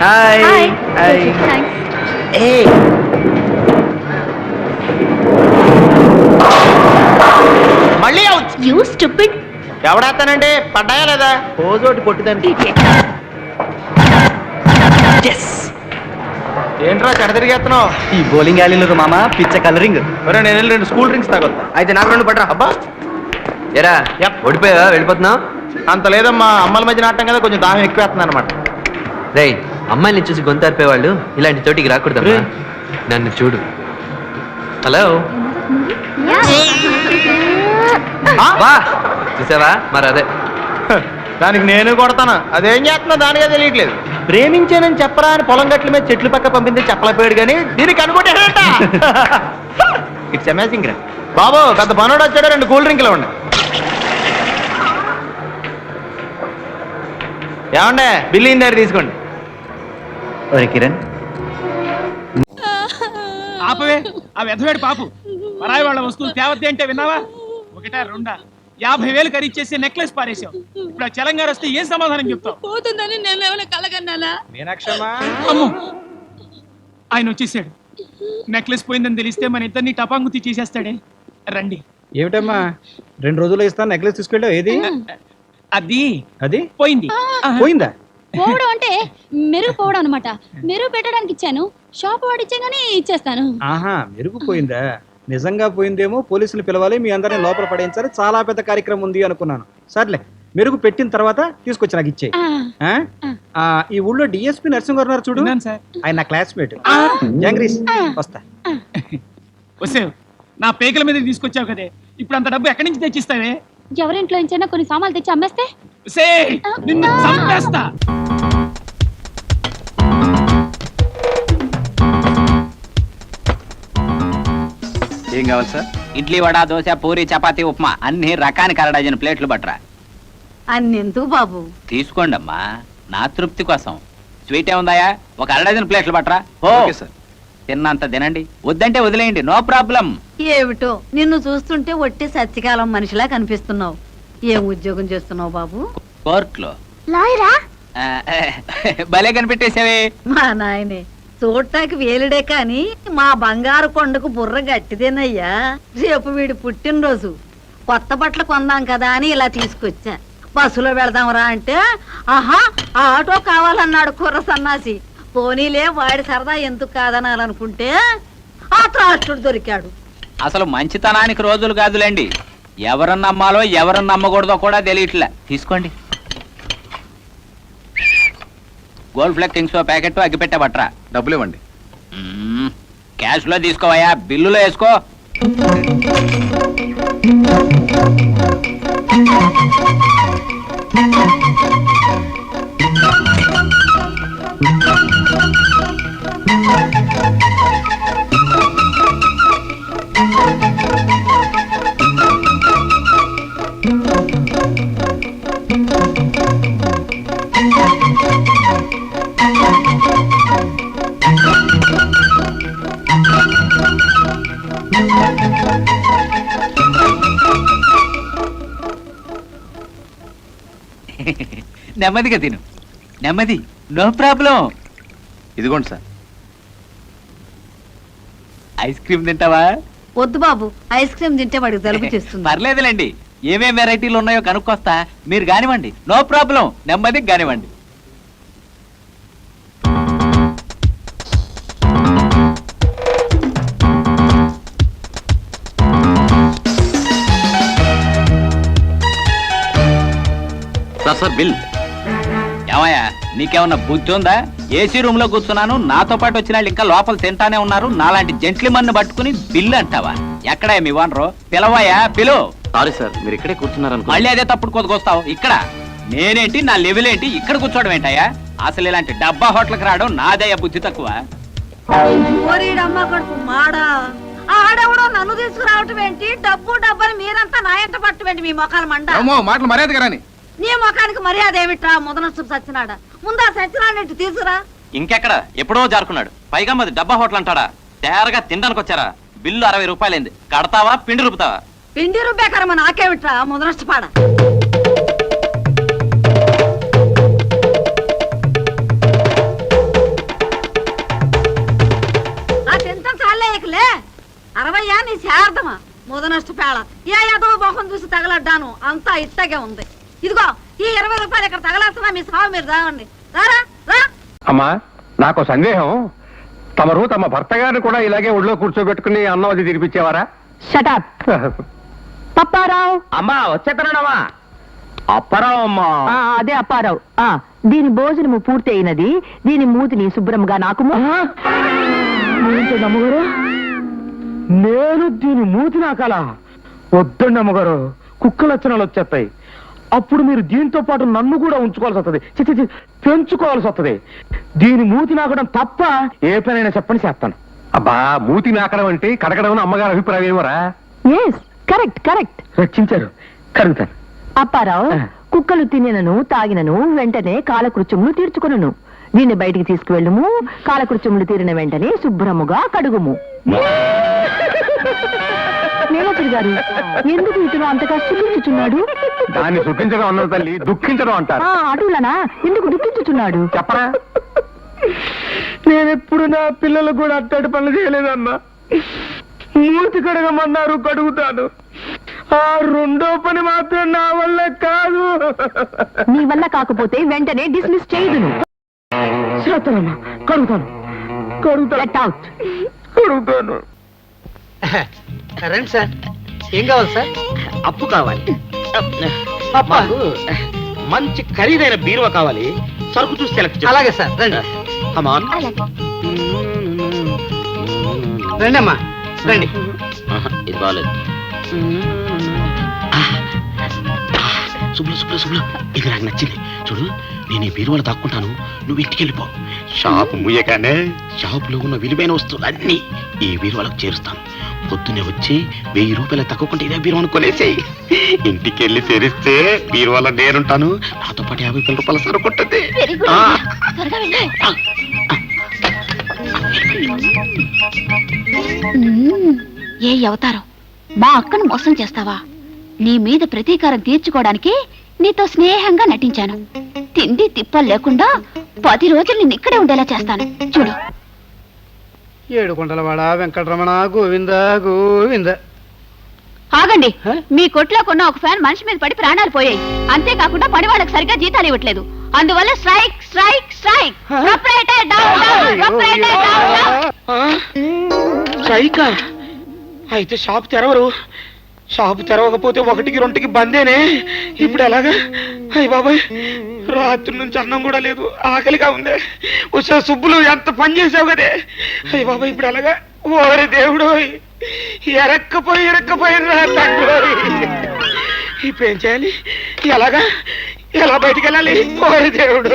Hi hi ఏ మళ్ళీ out. You stupid. ఎవడేస్తానండి? పడ్డాయా లేదా? పోజోటి కొట్టిదానికి. ఏంట్రా చెడ తిరిగేస్తున్నావు? ఈ బౌలింగ్ యాలీలో మామ పిచ్చ కలరింగ్. ఒరే నేను వెళ్ళి 2 కూల్ డ్రింక్స్ తాగొద్దా? అయితే నాకు 2 పడరా. అబ్బా ఎరా యప్. ఓడిపోయావా? వెళ్ళిపోతున్నావు? అంత లేదమ్మా, అమ్మల మధ్య నాటం కదా, కొంచెం దాహం ఎక్కువేస్తుంది అనమాట. రేయ్, అమ్మాయిని చూసి గొంతారిపోయేవాళ్ళు ఇలాంటి చోటికి రాకూడదు. నన్ను చూడు. హలో వా, చూసావా? మరి అదే దానికి నేను కొడతాను. అదేం చేస్తున్నా దానికే తెలియట్లేదు. ప్రేమించానని చెప్పరా అని పొలం గట్ల మీద చెట్లు పక్క పంపింది చెప్పలేకపోయాడు కానీ దీనికి అనుకుంటాడట. ఇట్స్ అమేజింగ్ రా బాబు. పెద్ద పనోడు వచ్చాడు, 2 కూల్ డ్రింక్లు ఇవ్వండి. ఏమండే బిల్లు ఇందారు తీసుకోండి. ఒరే కిరణ్, ఆపవే ఆ వెధవేడు పాపు. పరాయి వాళ్ళ వస్తువులు తేవద్ది అంటే విన్నావా? 1 2 50,000 ఖరీచేసి నెక్లెస్ పారేసావు. ఇప్పుడు ఆ చలంగారు వస్తే ఏం సమాధానం చెప్తావు? పోతుందని నేను ఏమైనా కలగన్నానా? మీనాక్షమ్మా, అమ్మో, ఆయన వచ్చేసాడు. నెక్లెస్ పోయిందని తెలిస్తే మన ఇద్దరిని టపాంగుతి చేసేస్తాడే. రండి. ఏమిటమ్మా 2 రోజుల్లో ఇస్తాను నెక్లెస్ తీసుకెళ్ళావు? ఏది అది అది పోయింది. పోయిందా? పోవడం అంటే మెరుగు పోవడం అనమాట. మెరుగు పెట్టడానికి ఇచ్చాను, షాప్ వాడు ఇచ్చాగానే ఇచ్చేస్తాను. ఆహా, మెరుగు పోయిందా? నిజంగా పోయిందేమో, పోలీసులు పిలవాలి, మీ అందరిని లోపల పడేయించాలి, చాలా పెద్ద కార్యక్రమం ఉంది అనుకున్నాను. సర్లే, మెరుగు పెట్టిన తర్వాత తీసుకొచ్చి నాకు ఇచ్చే. ఈ ఊళ్ళో డిఎస్పీ నరసింహ గారు ఉన్నారు చూడు, సార్ ఆయన నా క్లాస్మేట్. జంగ్రీస్ వస్తా. వస్తావు నా పేకల మీద తీసుకొచ్చావు కదే, ఇప్పుడు అంత డబ్బు ఎక్కడి నుంచి తెచ్చిస్తావే? ఎవరింట్లో నుంచైనా కొన్ని సామాన్లు తెచ్చి అమ్మేస్తే నిన్ను చంపేస్తా. ఏం కావాలి సార్? ఇడ్లీ, వడ, దోశ, పూరి, చపాతీ, ఉప్మా అన్ని రకానికి 1/2 డజన్ ప్లేట్లు బట్రా. అన్నెందుకు బాబు? తీసుకోండి అమ్మా, నా తృప్తి కోసం. స్వీట్ ఏముందాయా? ఒక 1/2 డజన్ ప్లేట్లు బట్రా. ఓ సార్. తిన్నంత తినండి, వద్దంటే వదిలేయండి, నో ప్రాబ్లం. ఏమిటో నిన్ను చూస్తుంటే ఒట్టి సత్యకాలం మనిషిలా కనిపిస్తున్నావు. ఏం ఉద్యోగం చేస్తున్నావు బాబు? కోర్టులో. లాయరా? భలే కనిపెట్టేసావే. మా నాయనే, చూడటానికి వేలుడే కాని మా బంగారు కొండకు బుర్ర గట్టిదేనయ్యా. రేపు వీడి పుట్టినరోజు, కొత్త బట్టలు కొందాం కదా అని ఇలా తీసుకొచ్చా. బస్సులో వెళదాంరా అంటే ఆహా ఆ ఆటో కావాలన్నాడు కుర్ర సన్నాసి. పోనీలే, వాడి సరదా ఎందుకు కాదనాలనుకుంటే ఆ త్రాష్టుడు దొరికాడు. అసలు మంచితనానికి రోజులు కాదులేండి, ఎవరిని నమ్మాలో ఎవరిని నమ్మకూడదో కూడా తెలియట్లే. తీసుకోండి. గోల్డ్ ఫ్లెక్ కింగ్స్ ప్యాకెట్ అగ్గిపెట్టే బట్రా. డబ్బులు ఇవ్వండి. క్యాష్ లో తీసుకోవయ్యా, బిల్లులో వేసుకో. నెమ్మదిగా తిను, నెమ్మది, నో ప్రాబ్లం. ఇదిగోండి సార్. ఐస్ క్రీమ్ తింటావా? వద్దు బాబు, ఐస్ క్రీమ్ తింటే వాడికి జలుబు చేస్తుంది. పర్లేదులేండి, ఏమేం వెరైటీలు ఉన్నాయో కనుక్కొస్తా, మీరు కానివ్వండి, నో ప్రాబ్లం, నెమ్మదిగా కానివ్వండి. Sir bill. ఏమయ్యా, నీకేమన్నా బుద్ధి ఉందా? ఏసీ రూమ్ లో కూర్చున్నాను, నాతో పాటు వచ్చిన వాళ్ళు ఇంకా లోపల తింటానే ఉన్నారు. నాలాంటి జెంట్లిమన్ పట్టుకుని బిల్లు అంటావా? ఎక్కడా మీ వానరు? పిలవయ్యా, పిలు. సారీ సార్, మీరు ఇక్కడే కూర్చున్నారనుకో. మళ్ళీ అదే తప్పుడు కొద్దుకొస్తావు. ఇక్కడ నేనేంటి, నా లెవెల్ ఏంటి, ఇక్కడ కూర్చోవడం ఏంటయ్యా? అసలు ఇలాంటి డబ్బా హోటల్కి రావడం నాదయ్యా బుద్ధి తక్కువ. ఓరీడమ్మ కడుపు మాడా, ఆడెవడో నన్ను తీసుకురావటం ఏంటి? డబ్బు డబ్బని మీరంతా నా ఎంట పట్టమేంటి? మీ మొఖాలు మండ. మాటలు మర్యాద రాని. నీ ముఖానికి మర్యాద ఏమిట్రా? ముదనస్తు సచ్చినాడా, ముందా సచ్చినాడు తీసుకురా. ఇంకెక్కడ, ఎప్పుడో జారుకున్నాడు. పైగా మాది డబ్బా హోటల్ అంటాడా? తయారుగా తినడానికి వచ్చారా? బిల్లు 60 రూపాయలైంది. కడతావా పిండి రూపుతావా? పిండి రూపాయ కర్మ నాకేమిట్రా ముదనష్టపాడ. అరవయ్యా నీ శారదమా ముదనష్ట పేళ ఏ ఏదో మొహం చూసి తగలడ్డాను అంతా ఇట్టగే ఉంది. ఇదిగో ఈ 20 రూపాయలు ఇక్కడ తగలేస్తున్నా మీ సాగు మీరు రావండి. రారా రా. అమ్మా నాకు సందేహం, తమరు తమ భర్త గారిని కూడా ఇలాగే ఒళ్ళో కూర్చోబెట్టుకుని అన్నం అది తినిపించేవారా? షటప్ పప్పారావు. అమ్మా వచ్చేతనమ్మా. అప్పారావు అమ్మా. అదే అప్పారావు. దీని భోజనము పూర్తి అయినది. దీని మూతిని శుభ్రంగా నాకు అమ్మగారు. నేను దీని మూతి నాకాల వద్దండి అమ్మగారు, కుక్క లక్షణాలు వచ్చేస్తాయి. అప్పుడు మీరు దీంతో పాటు నన్ను కూడా ఉంచుకోవాల్సి వస్తుంది, పెంచుకోవాల్సి వస్తుంది. దీని మూతి నాకడం తప్ప ఏ పనైనా చెప్పని చేస్తాను. అబ్బా మూతి నాకడం అంటే కడగడం అమ్మగారు అభిప్రాయం ఏమరా? Yes correct correct. రక్షించారు, కడుగుతాను. అప్పారావు కుక్కలు తినను తాగినను వెంటనే కాలకృత్యములు తీర్చుకొనును. దీన్ని బయటికి తీసుకువెళ్ళుము. కాలకృత్యములు తీరిన వెంటనే శుభ్రముగా కడుగుము. మేనేజర్ గారు ఎందుకు ఇతను అంతగా సుఖించుచున్నాడు? దాన్ని సుఖించడం అన్నది తల్లి, దుఃఖించడం అంటారు. అటులనా ఎందుకు దుఃఖించుచున్నాడు చెప్పరా? నేనెప్పుడు నా పిల్లలు కూడా అట్టడి పనులు చేయలేదమ్మా. మూతి కడగమన్నారు, కడుగుతాను. ఆ రెండో పని మాత్రం నా వల్ల కాదు. నీ వల్ల కాకపోతే వెంటనే డిస్మిస్ చేయుదును. చేస్తానమ్మా, కడుగుతాను గెట్ అవుట్. కడుగుతాను. రండి సార్, ఏం కావాలి సార్? అప్పు కావాలి. మాకు మంచి ఖరీదైన బీరువా కావాలి. సరుకు చూసి సెలెక్ట్ చేయాలి. అలాగే సార్, రండి. కమాన్. రండి అమ్మా, రండి. ఇది బాగాలేదు. శుభ్లు ఇది నాకు నచ్చింది. చూడు, నేను ఈ బీరువాలు దాక్కుంటాను, నువ్వు ఇంటికి వెళ్ళిపో. షాపు ముయ్యగానే షాపులో ఉన్న విలువైన వస్తువులు అన్ని ఈ బీరువాలకు చేరుస్తాను. పొద్దున్నే వచ్చి 1000 రూపాయలు తక్కువకుంటే ఇదే బీరువాను కొనేసేయి. ఇంటికి వెళ్ళి తెరిస్తే బీరువాలో నేనుంటాను, నాతో పాటు 50 రూపాయల సరుకు ఉంటుంది. ఏ అవతారం, మా అక్కను మోసం చేస్తావా? నీ మీద ప్రతీకారం తీర్చుకోవడానికి నీతో స్నేహంగా నటించాను. తిండి తిప్పలు లేకుండా 10 రోజులు నేను ఇక్కడే ఉండేలా చేస్తాను. చూడు. ఏడుకొండలవాడ వెంకటరమణ గోవింద గోవింద. ఆగండి, మీ కొట్లో కొన్న ఒక ఫ్యాన్ మనిషి మీద పడి ప్రాణాలు పోయాయి. అంతేకాకుండా పని వాళ్ళకి సరిగ్గా జీతాలు ఇవ్వట్లేదు. అందువల్ల strike strike strike. Proprietor down down, proprietor down down. స్ట్రైకా? అయితే షాప్ తెరవరు. షాపు తెరవకపోతే 1కి 2కి బందేనే. ఇప్పుడు ఎలాగా? అయ్య బాబాయ్, రాత్రి నుంచి అన్నం కూడా లేదు, ఆకలిగా ఉంది. వచ్చే సుబ్బులు ఎంత పని చేసావు కదే. అయ్య బాబాయ్, ఇప్పుడు ఎలాగా? ఓరి దేవుడు, ఎరక్కపోయి రా తండ్రి. ఇప్పుడు ఏం చేయాలి? ఎలాగా? ఎలా బయటికి వెళ్ళాలి? ఓరి దేవుడు.